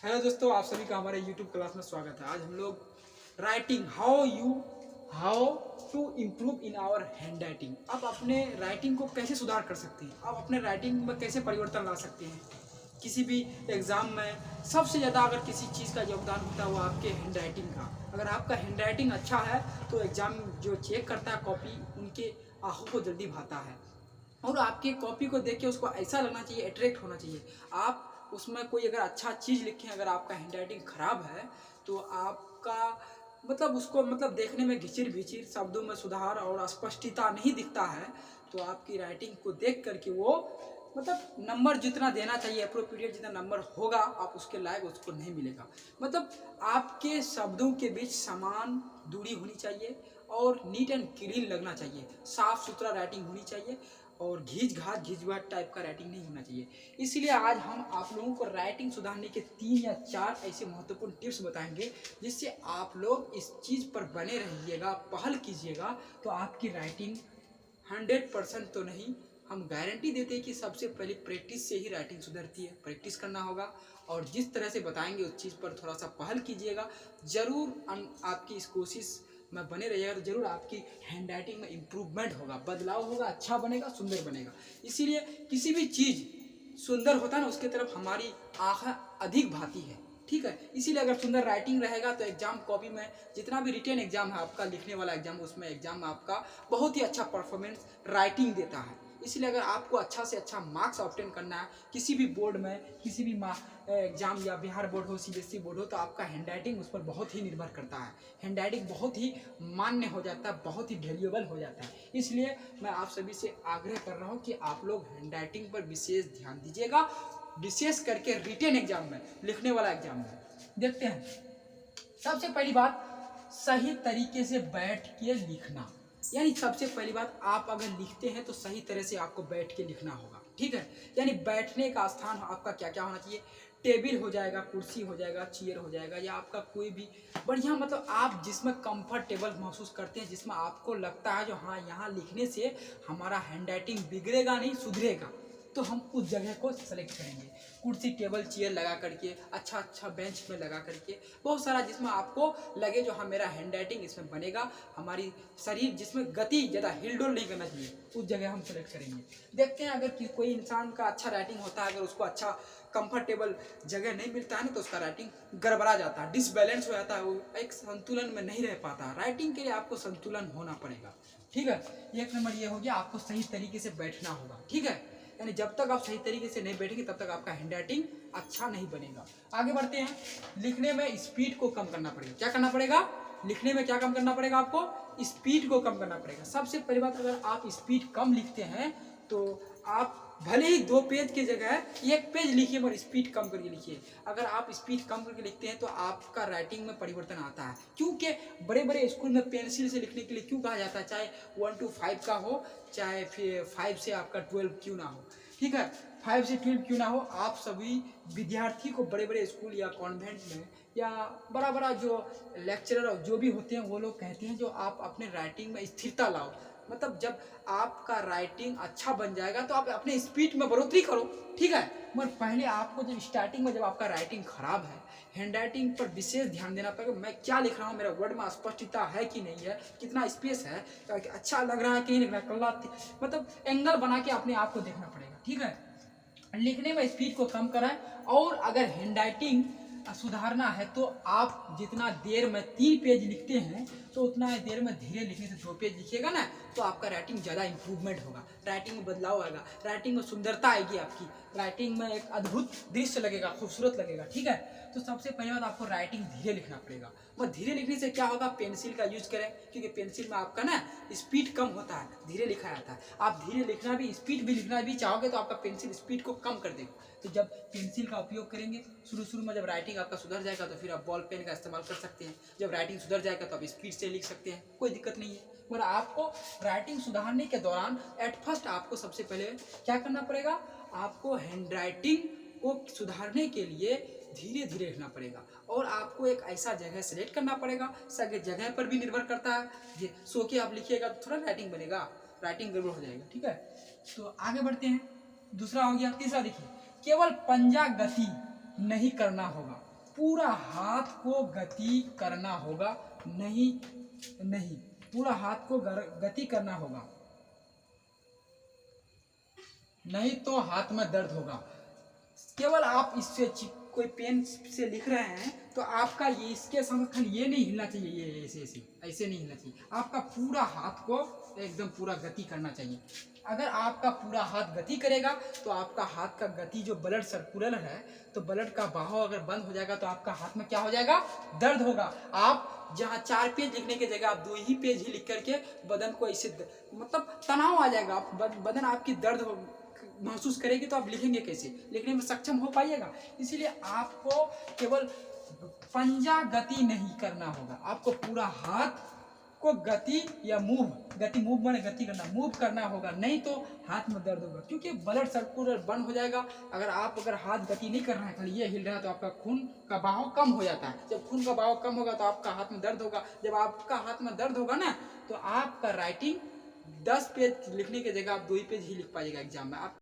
Hello दोस्तों, आप सभी का हमारे YouTube क्लास में स्वागत है। आज हम लोग writing how to improve in our handwriting. आप अपने राइटिंग को कैसे सुधार कर सकते हैं, आप अपने राइटिंग में कैसे परिवर्तन ला सकते हैं। किसी भी एग्ज़ाम में सबसे ज़्यादा अगर किसी चीज़ का योगदान होता है वो आपके हैंड राइटिंग का। अगर आपका हैंड राइटिंग अच्छा है तो एग्ज़ाम जो चेक करता है कॉपी, उनके आंखों को जल्दी भाता है और आपके कॉपी को देख के उसको ऐसा लगना चाहिए, अट्रैक्ट होना चाहिए। आप उसमें कोई अगर अच्छा चीज़ लिखें, अगर आपका हैंड राइटिंग ख़राब है तो आपका मतलब उसको मतलब देखने में घिचिर भिचिर, शब्दों में सुधार और स्पष्टता नहीं दिखता है, तो आपकी राइटिंग को देख करके वो मतलब नंबर जितना देना चाहिए, अप्रोप्रिएट जितना नंबर होगा, आप उसके लायक उसको नहीं मिलेगा। मतलब आपके शब्दों के बीच समान दूरी होनी चाहिए और नीट एंड क्लीन लगना चाहिए, साफ़ सुथरा राइटिंग होनी चाहिए और घिचघाट टाइप का राइटिंग नहीं होना चाहिए। इसलिए आज हम आप लोगों को राइटिंग सुधारने के 3 या 4 ऐसे महत्वपूर्ण टिप्स बताएंगे, जिससे आप लोग इस चीज़ पर बने रहिएगा, पहल कीजिएगा, तो आपकी राइटिंग 100% तो नहीं, हम गारंटी देते हैं कि सबसे पहले प्रैक्टिस से ही राइटिंग सुधरती है। प्रैक्टिस करना होगा और जिस तरह से बताएंगे उस चीज़ पर थोड़ा सा पहल कीजिएगा। ज़रूर आपकी इस कोशिश में बने रहिएगा तो ज़रूर आपकी हैंड राइटिंग में इम्प्रूवमेंट होगा, बदलाव होगा, अच्छा बनेगा, सुंदर बनेगा। इसीलिए किसी भी चीज़ सुंदर होता है ना, उसकी तरफ हमारी आँखें अधिक भाती है। ठीक है, इसीलिए अगर सुंदर राइटिंग रहेगा तो एग्जाम कॉपी में जितना भी रिटेन एग्जाम है आपका, लिखने वाला एग्जाम, उसमें एग्जाम में आपका बहुत ही अच्छा परफॉर्मेंस राइटिंग देता है। इसलिए अगर आपको अच्छा से अच्छा मार्क्स ऑब्टेन करना है किसी भी बोर्ड में, किसी भी एग्जाम या बिहार बोर्ड हो, सीबीएसई बोर्ड हो, तो आपका हैंड राइटिंग उस पर बहुत ही निर्भर करता है। हैंड राइटिंग बहुत ही मान्य हो जाता है, बहुत ही वैल्यूएबल हो जाता है। इसलिए मैं आप सभी से आग्रह कर रहा हूँ कि आप लोग हैंड राइटिंग पर विशेष ध्यान दीजिएगा, विशेष करके रिटेन एग्जाम में, लिखने वाला एग्जाम में। देखते हैं, सबसे पहली बात, सही तरीके से बैठ के लिखना। यानी सबसे पहली बात, आप अगर लिखते हैं तो सही तरह से आपको बैठ के लिखना होगा। ठीक है, यानी बैठने का स्थान आपका क्या क्या होना चाहिए। टेबल हो जाएगा, कुर्सी हो जाएगा, चेयर हो जाएगा, या आपका कोई भी बढ़िया मतलब आप जिसमें कंफर्टेबल महसूस करते हैं, जिसमें आपको लगता है जो हाँ यहाँ लिखने से हमारा हैंड राइटिंग बिगड़ेगा नहीं, सुधरेगा, तो हम उस जगह को सेलेक्ट करेंगे। कुर्सी, टेबल, चेयर लगा करके, अच्छा अच्छा बेंच में लगा करके, बहुत सारा जिसमें आपको लगे जो हाँ मेरा हैंड राइटिंग इसमें बनेगा, हमारी शरीर जिसमें गति ज़्यादा हिलडोल नहीं करना चाहिए, उस जगह हम सेलेक्ट करेंगे। देखते हैं अगर कोई इंसान का अच्छा राइटिंग होता है, अगर उसको अच्छा कंफर्टेबल जगह नहीं मिलता है ना, तो उसका राइटिंग गड़बड़ा जाता है, डिसबैलेंस हो जाता है, वो एक संतुलन में नहीं रह पाता। राइटिंग के लिए आपको संतुलन होना पड़ेगा। ठीक है, एक नंबर ये हो गया, आपको सही तरीके से बैठना होगा। ठीक है, यानी जब तक आप सही तरीके से नहीं बैठेंगे तब तक आपका हैंड राइटिंग अच्छा नहीं बनेगा। आगे बढ़ते हैं, लिखने में स्पीड को कम करना पड़ेगा। क्या करना पड़ेगा? लिखने में क्या कम करना पड़ेगा आपको? स्पीड को कम करना पड़ेगा। सबसे पहली बात, अगर आप स्पीड कम लिखते हैं तो आप भले ही 2 पेज की जगह 1 पेज लिखिए, मगर स्पीड कम करके लिखिए। अगर आप स्पीड कम करके लिखते हैं तो आपका राइटिंग में परिवर्तन आता है। क्योंकि बड़े बड़े स्कूल में पेंसिल से लिखने के लिए क्यों कहा जाता है, चाहे 1 to 5 का हो, चाहे फिर 5 से आपका 12 क्यों ना हो। ठीक है, 5 से 12 क्यों ना हो, आप सभी विद्यार्थी को बड़े बड़े स्कूल या कॉन्वेंट में या बड़ा बड़ा जो लेक्चरर और जो भी होते हैं वो लोग कहते हैं जो आप अपने राइटिंग में स्थिरता लाओ। मतलब जब आपका राइटिंग अच्छा बन जाएगा तो आप अपने स्पीड में बढ़ोतरी करो। ठीक है, मगर पहले आपको जब स्टार्टिंग में जब आपका राइटिंग खराब है, हैंड राइटिंग पर विशेष ध्यान देना पड़ेगा। मैं क्या लिख रहा हूँ, मेरा वर्ड में स्पष्टता है कि नहीं है, कितना स्पेस है, अच्छा लग रहा है कि नहीं लग रहा है, मतलब एंगल बना के अपने आप को देखना पड़ेगा। ठीक है, लिखने में स्पीड को कम कराएं। और अगर हैंड राइटिंग सुधारना है तो आप जितना देर में 3 पेज लिखते हैं तो उतना देर में धीरे लिखने से 2 पेज लिखिएगा ना, तो आपका राइटिंग ज़्यादा इंप्रूवमेंट होगा, राइटिंग में बदलाव आएगा, राइटिंग में सुंदरता आएगी, आपकी राइटिंग में एक अद्भुत दृश्य लगेगा, खूबसूरत लगेगा। ठीक है, तो सबसे पहले बात, आपको राइटिंग धीरे लिखना पड़ेगा। और धीरे लिखने से क्या होगा, पेंसिल का यूज करें, क्योंकि पेंसिल में आपका ना स्पीड कम होता है, धीरे लिखा जाता है। आप धीरे लिखना भी, स्पीड भी लिखना भी चाहोगे तो आपका पेंसिल स्पीड को कम कर देगा। तो जब पेंसिल का उपयोग करेंगे, शुरू में जब राइटिंग आपका सुधर जाएगा तो फिर आप बॉल पेन का इस्तेमाल कर सकते हैं। जब राइटिंग सुधर जाएगा तो आप स्पीड से लिख सकते हैं, कोई दिक्कत नहीं है। मगर आपको राइटिंग सुधारने के दौरान एट फर्स्ट आपको सबसे पहले क्या करना पड़ेगा, आपको हैंड राइटिंग को सुधारने के लिए धीरे धीरे लिखना पड़ेगा। और आपको एक ऐसा जगह सेलेक्ट करना पड़ेगा, जगह पर भी निर्भर करता है। ये सो के आप लिखिएगा तो थोड़ा राइटिंग बनेगा, राइटिंग गड़बड़ हो जाएगा। ठीक है, तो आगे बढ़ते हैं, दूसरा हो गया। तीसरा देखिए, केवल पंजा गति नहीं करना होगा। पूरा हाथ को गति करना होगा, नहीं नहीं, पूरा हाथ को गति करना होगा, नहीं तो हाथ में दर्द होगा। केवल आप इससे कोई पेन से लिख रहे हैं तो आपका ये इसके साथ ये नहीं हिलना चाहिए, ये ऐसे ऐसे ऐसे नहीं हिलना चाहिए, आपका पूरा हाथ को एकदम पूरा गति करना चाहिए। अगर आपका पूरा हाथ गति करेगा तो आपका हाथ का गति जो ब्लड सर्कुलर है, तो ब्लड का बहाव अगर बंद हो जाएगा तो आपका हाथ में क्या हो जाएगा, दर्द होगा। आप जहाँ 4 पेज लिखने की जगह आप 2 ही पेज ही लिख करके बदन को ऐसे मतलब तनाव आ जाएगा, बदन आपकी दर्द महसूस करेगी तो आप लिखेंगे कैसे, लिखने में सक्षम हो पाइएगा। इसीलिए आपको केवल पंजा गति नहीं करना होगा, आपको पूरा हाथ को गति या मूव माने गति करना, मूव करना होगा, नहीं तो हाथ में दर्द होगा, क्योंकि ब्लड सर्कुलर बंद हो जाएगा। अगर हाथ गति नहीं कर रहा है, खाली ये हिल रहा है, तो आपका खून का बहाव कम हो जाता है। जब खून का बहाव कम होगा तो आपका हाथ में दर्द होगा। जब आपका हाथ में दर्द होगा ना, तो आपका राइटिंग 10 पेज लिखने की जगह आप 2 ही पेज ही लिख पाइएगा एग्जाम में। आप